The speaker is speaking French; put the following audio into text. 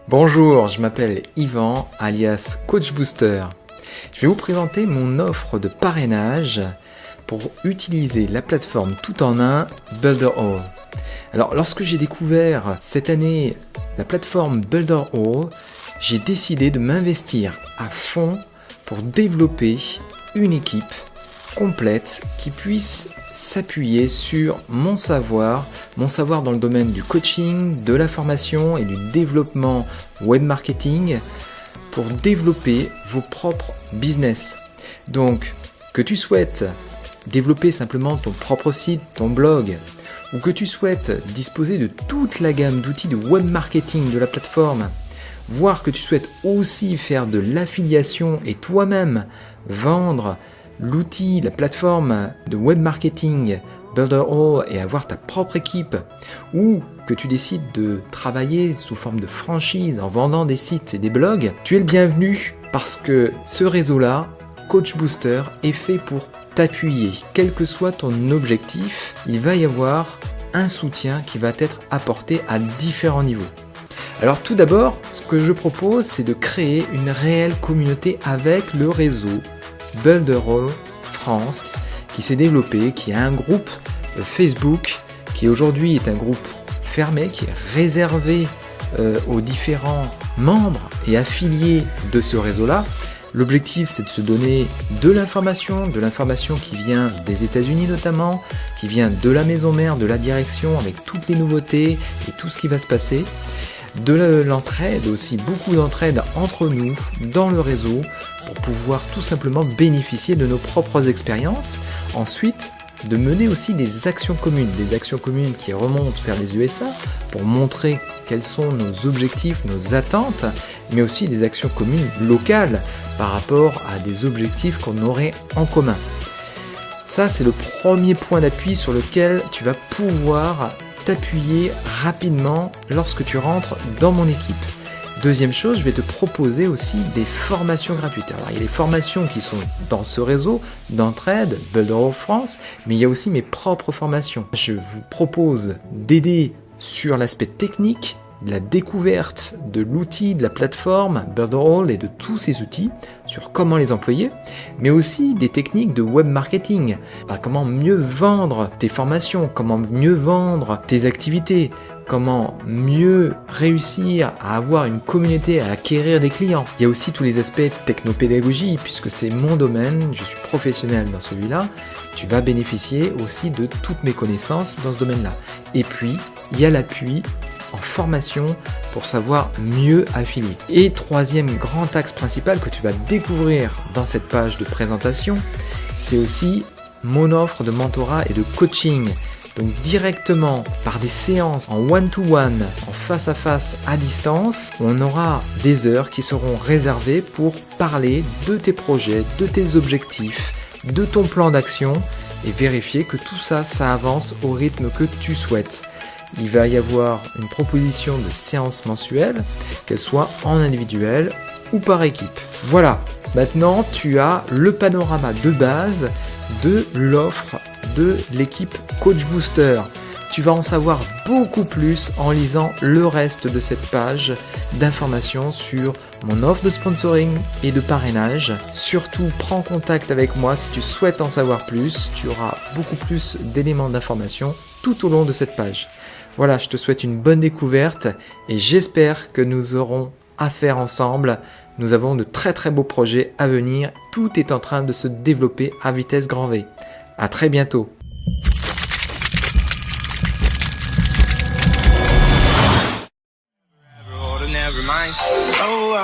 Bonjour, je m'appelle Yvan, alias Coach Booster. Je vais vous présenter mon offre de parrainage pour utiliser la plateforme tout en un Builderall. Alors, lorsque j'ai découvert cette année la plateforme Builderall, j'ai décidé de m'investir à fond pour développer une équipe complète qui puisse s'appuyer sur mon savoir dans le domaine du coaching, de la formation et du développement web marketing pour développer vos propres business. Donc, que tu souhaites développer simplement ton propre site, ton blog, ou que tu souhaites disposer de toute la gamme d'outils de web marketing de la plateforme, voire que tu souhaites aussi faire de l'affiliation et toi-même vendre l'outil, la plateforme de web marketing Builderall et avoir ta propre équipe, ou que tu décides de travailler sous forme de franchise en vendant des sites et des blogs, tu es le bienvenu parce que ce réseau-là, Coach Booster, est fait pour t'appuyer. Quel que soit ton objectif, il va y avoir un soutien qui va être apporté à différents niveaux. Alors tout d'abord, ce que je propose, c'est de créer une réelle communauté avec le réseau Builderall France qui s'est développé, qui a un groupe Facebook qui aujourd'hui est un groupe fermé, qui est réservé aux différents membres et affiliés de ce réseau-là. L'objectif, c'est de se donner de l'information qui vient des États-Unis notamment, qui vient de la maison mère, de la direction, avec toutes les nouveautés et tout ce qui va se passer. De l'entraide aussi, beaucoup d'entraide entre nous dans le réseau pour pouvoir tout simplement bénéficier de nos propres expériences. Ensuite, de mener aussi des actions communes qui remontent vers les USA pour montrer quels sont nos objectifs, nos attentes, mais aussi des actions communes locales par rapport à des objectifs qu'on aurait en commun. Ça, c'est le premier point d'appui sur lequel tu vas pouvoir t'appuyer rapidement lorsque tu rentres dans mon équipe. Deuxième chose, je vais te proposer aussi des formations gratuites. Alors, il y a des formations qui sont dans ce réseau d'entraide, Builderall France, mais il y a aussi mes propres formations. Je vous propose d'aider sur l'aspect technique, de la découverte de l'outil, de la plateforme Builderall et de tous ces outils, sur comment les employer, mais aussi des techniques de web marketing. Alors, comment mieux vendre tes formations, comment mieux vendre tes activités, comment mieux réussir à avoir une communauté, à acquérir des clients. Il y a aussi tous les aspects technopédagogie, puisque c'est mon domaine, je suis professionnel dans celui-là, tu vas bénéficier aussi de toutes mes connaissances dans ce domaine-là. Et puis, il y a l'appui en formation pour savoir mieux affilier. Et troisième grand axe principal que tu vas découvrir dans cette page de présentation, c'est aussi mon offre de mentorat et de coaching. Donc directement par des séances en one-to-one, en face-à-face à distance, on aura des heures qui seront réservées pour parler de tes projets, de tes objectifs, de ton plan d'action et vérifier que tout ça, ça avance au rythme que tu souhaites. Il va y avoir une proposition de séance mensuelle, qu'elle soit en individuel ou par équipe. Voilà, maintenant tu as le panorama de base de l'offre de l'équipe Coach Booster. Tu vas en savoir beaucoup plus en lisant le reste de cette page d'informations sur mon offre de sponsoring et de parrainage. Surtout, prends contact avec moi si tu souhaites en savoir plus. Tu auras beaucoup plus d'éléments d'information tout au long de cette page. Voilà, je te souhaite une bonne découverte et j'espère que nous aurons à faire ensemble. Nous avons de très très beaux projets à venir. Tout est en train de se développer à vitesse grand V. À très bientôt. Never mind. Oh,